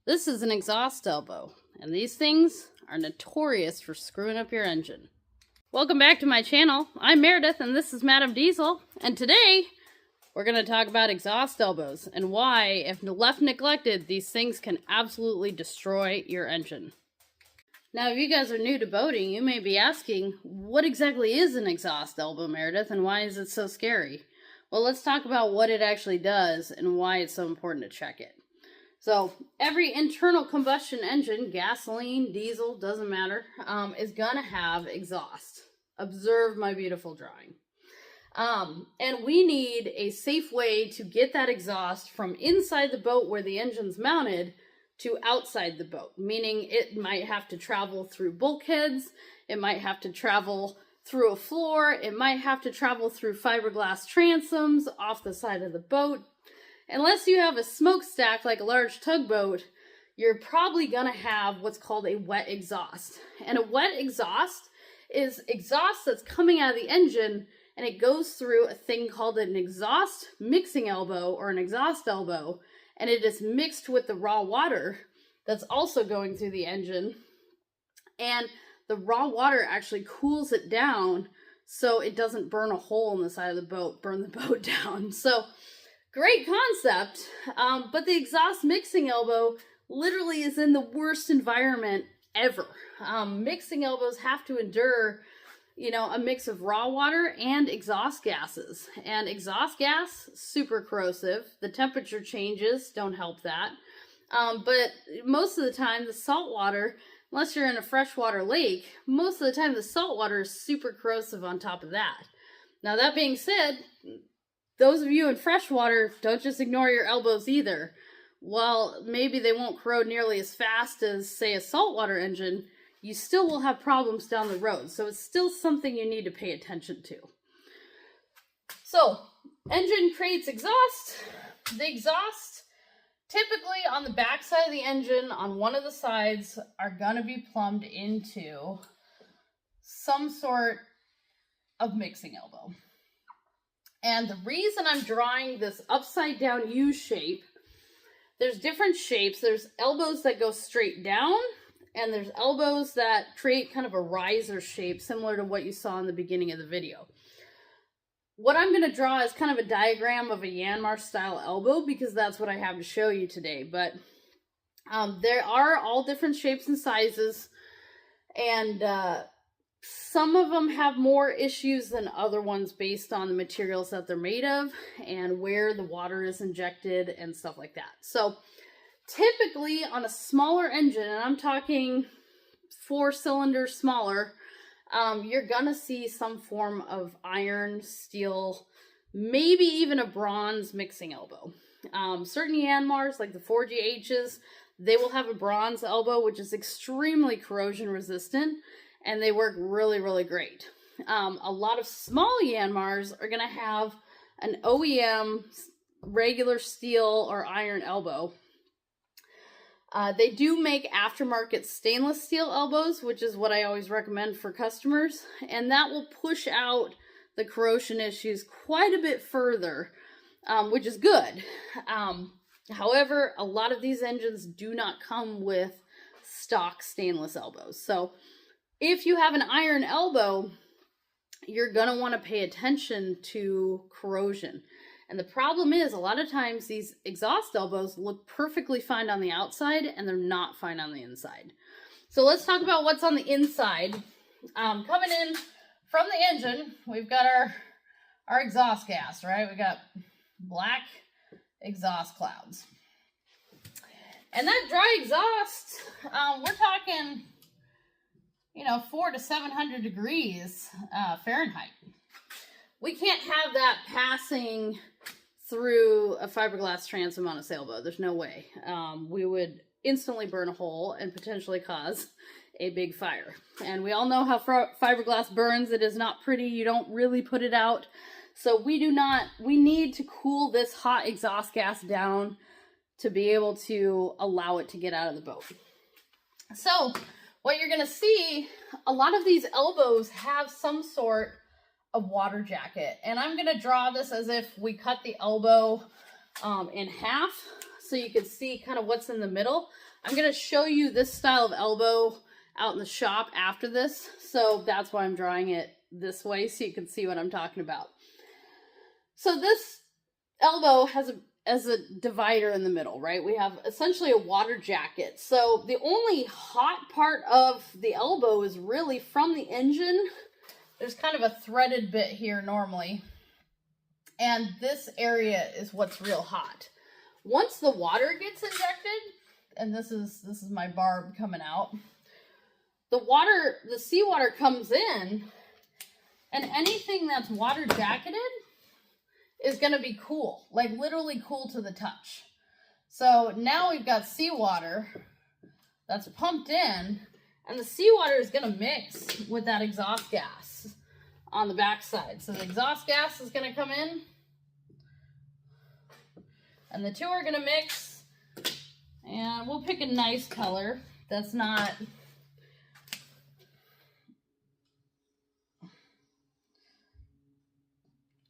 This is an exhaust elbow, and these things are notorious for screwing up your engine. Welcome back to my channel. I'm Meredith, and this is Madam Diesel, and today we're going to talk about exhaust elbows and why, if left neglected, these things can absolutely destroy your engine. Now, if you guys are new to boating, you may be asking, what exactly is an exhaust elbow, Meredith, and why is it so scary? Well, let's talk about what it actually does and why it's so important to check it. So every internal combustion engine, gasoline, diesel, doesn't matter, is gonna have exhaust. Observe my beautiful drawing. And we need a safe way to get that exhaust from inside the boat where the engine's mounted to outside the boat, meaning it might have to travel through bulkheads, it might have to travel through a floor, it might have to travel through fiberglass transoms off the side of the boat. Unless you have a smokestack like a large tugboat, you're probably gonna have what's called a wet exhaust. And a wet exhaust is exhaust that's coming out of the engine, and it goes through a thing called an exhaust mixing elbow or an exhaust elbow, and it is mixed with the raw water that's also going through the engine. And the raw water actually cools it down so it doesn't burn a hole in the side of the boat, burn the boat down. So great concept, but the exhaust mixing elbow literally is in the worst environment ever. Mixing elbows have to endure, a mix of raw water and exhaust gases. And exhaust gas, super corrosive. The temperature changes don't help that. But most of the time, the salt water, unless you're in a freshwater lake, most of the time the salt water is super corrosive on top of that. Now, that being said, those of you in freshwater, don't just ignore your elbows either. While maybe they won't corrode nearly as fast as, say, a saltwater engine, you still will have problems down the road. So it's still something you need to pay attention to. So, engine creates exhaust. The exhaust, typically on the back side of the engine, on one of the sides, are going to be plumbed into some sort of mixing elbow. And the reason I'm drawing this upside down U shape, there's different shapes. There's elbows that go straight down, and there's elbows that create kind of a riser shape, similar to what you saw in the beginning of the video. What I'm going to draw is kind of a diagram of a Yanmar style elbow, because that's what I have to show you today. But there are all different shapes and sizes, and some of them have more issues than other ones based on the materials that they're made of and where the water is injected and stuff like that. So typically on a smaller engine, and I'm talking 4 cylinders smaller, you're gonna see some form of iron, steel, maybe even a bronze mixing elbow. Certain Yanmars, like the 4GHs, they will have a bronze elbow, which is extremely corrosion resistant, and they work really, really great. A lot of small Yanmars are going to have an OEM regular steel or iron elbow. They do make aftermarket stainless steel elbows, which is what I always recommend for customers, and that will push out the corrosion issues quite a bit further, which is good. However, a lot of these engines do not come with stock stainless elbows. So if you have an iron elbow, you're going to want to pay attention to corrosion. And the problem is, a lot of times these exhaust elbows look perfectly fine on the outside, and they're not fine on the inside. So let's talk about what's on the inside. Coming in from the engine, we've got our exhaust gas, right? We got black exhaust clouds. And that dry exhaust, we're talking 400 to 700 degrees Fahrenheit. We can't have that passing through a fiberglass transom on a sailboat. There's no way. We would instantly burn a hole and potentially cause a big fire. And we all know how fiberglass burns. It is not pretty. You don't really put it out. So we need to cool this hot exhaust gas down to be able to allow it to get out of the boat. So what you're going to see, a lot of these elbows have some sort of water jacket. And I'm going to draw this as if we cut the elbow in half. so you can see kind of what's in the middle. I'm going to show you this style of elbow out in the shop after this, so that's why I'm drawing it this way so you can see what I'm talking about. So this elbow has a divider in the middle, right? We have essentially a water jacket. So the only hot part of the elbow is really from the engine. There's kind of a threaded bit here normally. And this area is what's real hot. Once the water gets injected, and this is my barb coming out, the seawater comes in, and anything that's water jacketed is going to be cool, like literally cool to the touch. So now we've got seawater that's pumped in, and the seawater is going to mix with that exhaust gas on the backside. So the exhaust gas is going to come in, and the two are going to mix, and we'll pick a nice color that's not...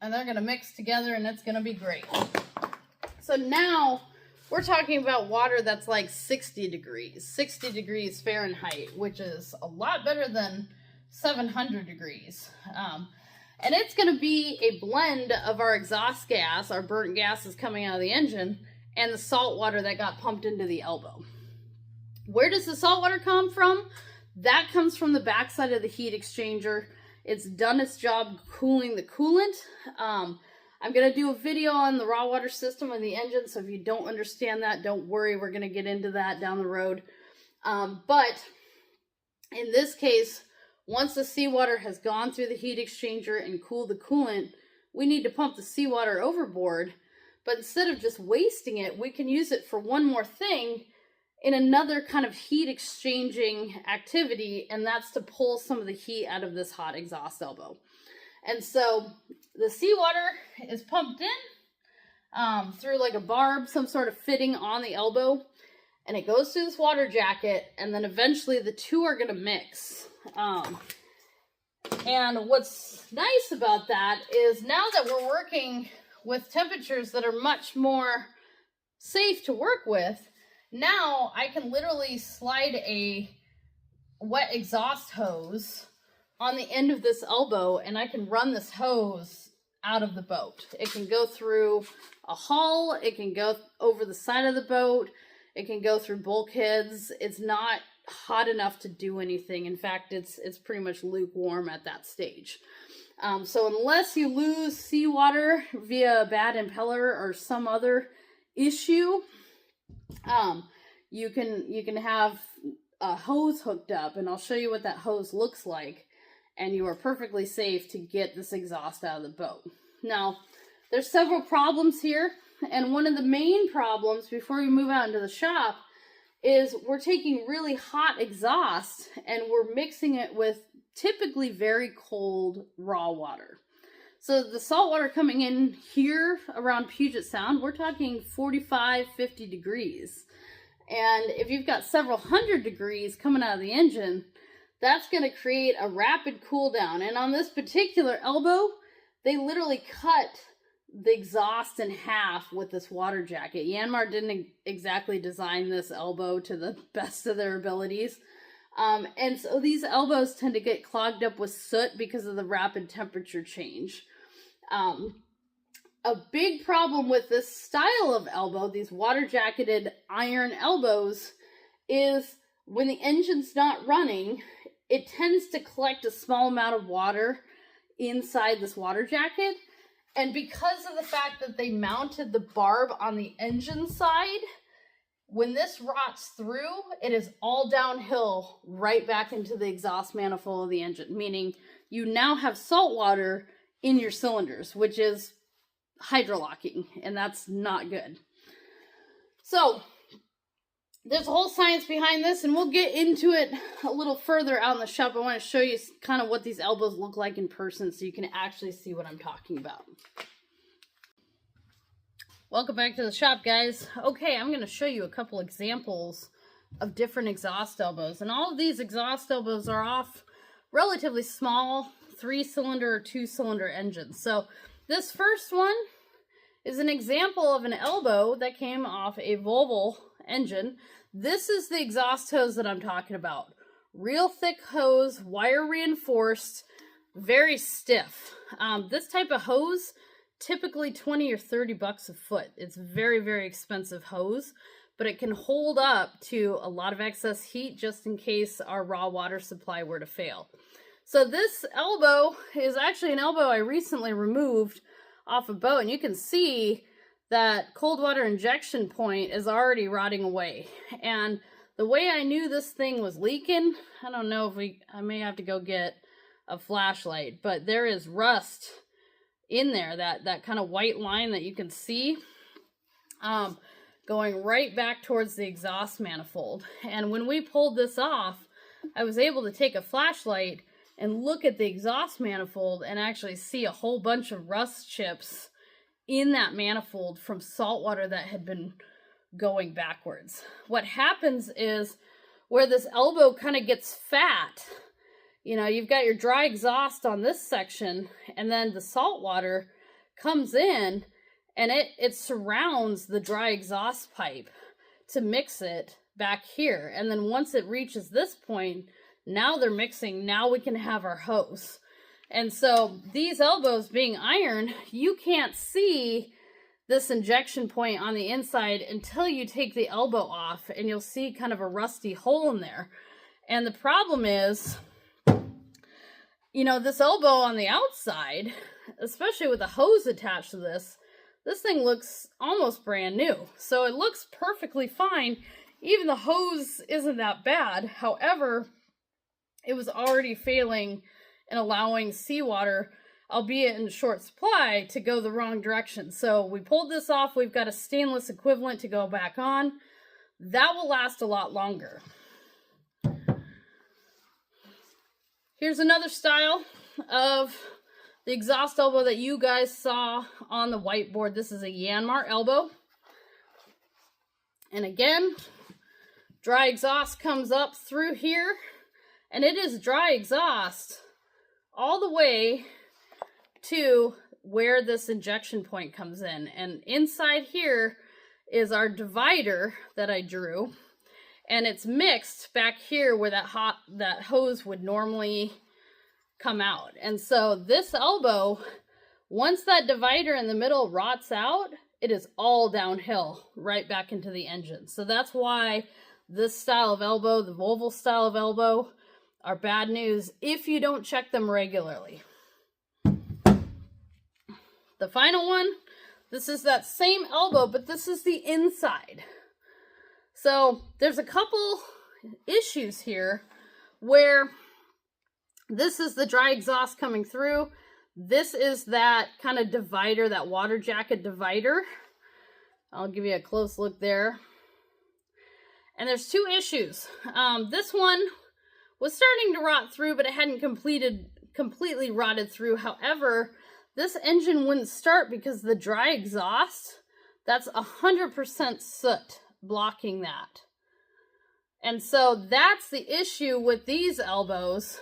and they're going to mix together, and it's going to be great. So now we're talking about water that's like 60 degrees Fahrenheit, which is a lot better than 700 degrees. And it's going to be a blend of our exhaust gas, our burnt gases coming out of the engine, and the salt water that got pumped into the elbow. Where does the salt water come from? That comes from the backside of the heat exchanger. It's done its job cooling the coolant. I'm going to do a video on the raw water system and the engine, so if you don't understand that, don't worry. We're going to get into that down the road. But in this case, once the seawater has gone through the heat exchanger and cooled the coolant, we need to pump the seawater overboard. But instead of just wasting it, we can use it for one more thing in another kind of heat exchanging activity, and that's to pull some of the heat out of this hot exhaust elbow. And so the seawater is pumped in through like a barb, some sort of fitting on the elbow, and it goes through this water jacket, and then eventually the two are going to mix. And what's nice about that is now that we're working with temperatures that are much more safe to work with, now I can literally slide a wet exhaust hose on the end of this elbow, and I can run this hose out of the boat. It can go through a hull, it can go over the side of the boat, it can go through bulkheads. It's not hot enough to do anything. In fact, it's pretty much lukewarm at that stage. So unless you lose seawater via a bad impeller or some other issue, you can have a hose hooked up, and I'll show you what that hose looks like, and you are perfectly safe to get this exhaust out of the boat. Now, there's several problems here, and one of the main problems before we move out into the shop is we're taking really hot exhaust and we're mixing it with typically very cold raw water. So the salt water coming in here around Puget Sound, we're talking 45, 50 degrees. And if you've got several hundred degrees coming out of the engine, that's going to create a rapid cool down. And on this particular elbow, they literally cut the exhaust in half with this water jacket. Yanmar didn't exactly design this elbow to the best of their abilities. And so these elbows tend to get clogged up with soot because of the rapid temperature change. A big problem with this style of elbow, these water jacketed iron elbows, is when the engine's not running, it tends to collect a small amount of water inside this water jacket. And because of the fact that they mounted the barb on the engine side, when this rots through, it is all downhill right back into the exhaust manifold of the engine, meaning you now have salt water in your cylinders, which is hydrolocking, and that's not good. So there's a whole science behind this, and we'll get into it a little further out in the shop. I want to show you kind of what these elbows look like in person so you can actually see what I'm talking about. Welcome back to the shop, guys. Okay, I'm going to show you a couple examples of different exhaust elbows, and all of these exhaust elbows are off relatively small 3-cylinder or 2-cylinder engines. So this first one is an example of an elbow that came off a Volvo engine. This is the exhaust hose that I'm talking about. Real thick hose, wire reinforced, very stiff. This type of hose, typically 20 or 30 bucks a foot. It's very, very expensive hose, but it can hold up to a lot of excess heat just in case our raw water supply were to fail. So this elbow is actually an elbow I recently removed off a boat, and you can see that cold water injection point is already rotting away. And the way I knew this thing was leaking, I don't know if I may have to go get a flashlight, but there is rust in there, that kind of white line that you can see, going right back towards the exhaust manifold. And when we pulled this off, I was able to take a flashlight and look at the exhaust manifold and actually see a whole bunch of rust chips in that manifold from salt water that had been going backwards. What happens is where this elbow kind of gets fat, you know, you've got your dry exhaust on this section, and then the salt water comes in and it surrounds the dry exhaust pipe to mix it back here. And then once it reaches this point, now they're mixing, now we can have our hose. And so these elbows being iron, you can't see this injection point on the inside until you take the elbow off, and you'll see kind of a rusty hole in there. And the problem is, you know, this elbow on the outside, especially with a hose attached to this thing looks almost brand new. So it looks perfectly fine. Even the hose isn't that bad. However, it was already failing and allowing seawater, albeit in short supply, to go the wrong direction. So we pulled this off. We've got a stainless equivalent to go back on. That will last a lot longer. Here's another style of the exhaust elbow that you guys saw on the whiteboard. This is a Yanmar elbow. And again, dry exhaust comes up through here, and it is dry exhaust all the way to where this injection point comes in. And inside here is our divider that I drew, and it's mixed back here where that hose would normally come out. And so this elbow, once that divider in the middle rots out, it is all downhill right back into the engine. So that's why this style of elbow, the Volvo style of elbow, are bad news if you don't check them regularly. The final one, this is that same elbow, but this is the inside. So there's a couple issues here where this is the dry exhaust coming through. This is that kind of divider, that water jacket divider. I'll give you a close look there. And there's two issues. This one was starting to rot through, but it hadn't completely rotted through. However, this engine wouldn't start because the dry exhaust, that's 100% soot blocking that. And so that's the issue with these elbows,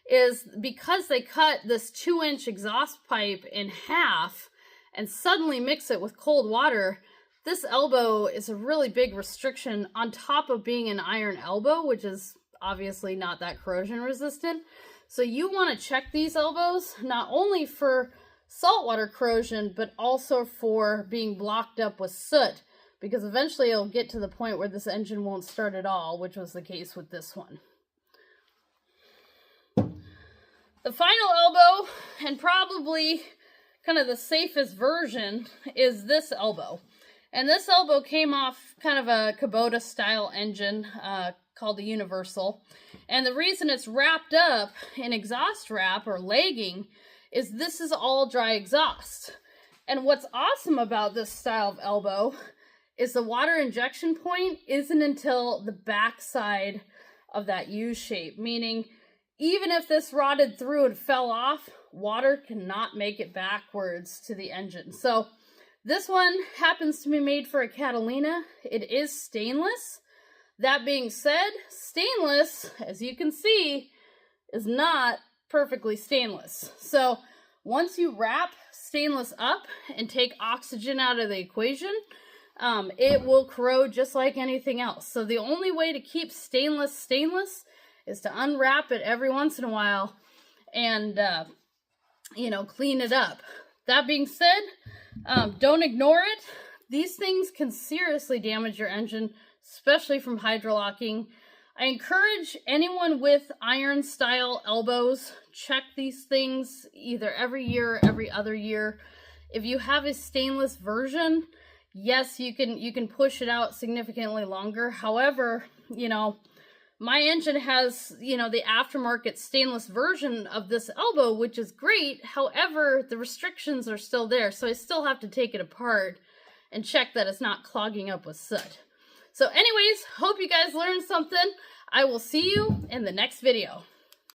is because they cut this 2-inch exhaust pipe in half and suddenly mix it with cold water, this elbow is a really big restriction on top of being an iron elbow, which is obviously not that corrosion resistant. So you want to check these elbows not only for saltwater corrosion, but also for being blocked up with soot, because eventually it'll get to the point where this engine won't start at all, which was the case with this one. The final elbow, and probably kind of the safest version, is this elbow. And this elbow came off kind of a Kubota style engine called the Universal. And the reason it's wrapped up in exhaust wrap or lagging is this is all dry exhaust. And what's awesome about this style of elbow is the water injection point isn't until the back side of that U shape, meaning even if this rotted through and fell off, water cannot make it backwards to the engine. So this one happens to be made for a Catalina. It is stainless. That being said, stainless, as you can see, is not perfectly stainless. So once you wrap stainless up and take oxygen out of the equation, it will corrode just like anything else. So the only way to keep stainless is to unwrap it every once in a while and, you know, clean it up. That being said, don't ignore it. These things can seriously damage your engine, especially from hydrolocking. I encourage anyone with iron style elbows, check these things either every year or every other year. If you have a stainless version, yes, you can push it out significantly longer. However, you know, my engine has, you know, the aftermarket stainless version of this elbow, which is great. However, the restrictions are still there, so I still have to take it apart and check that it's not clogging up with soot. So anyways, hope you guys learned something. I will see you in the next video.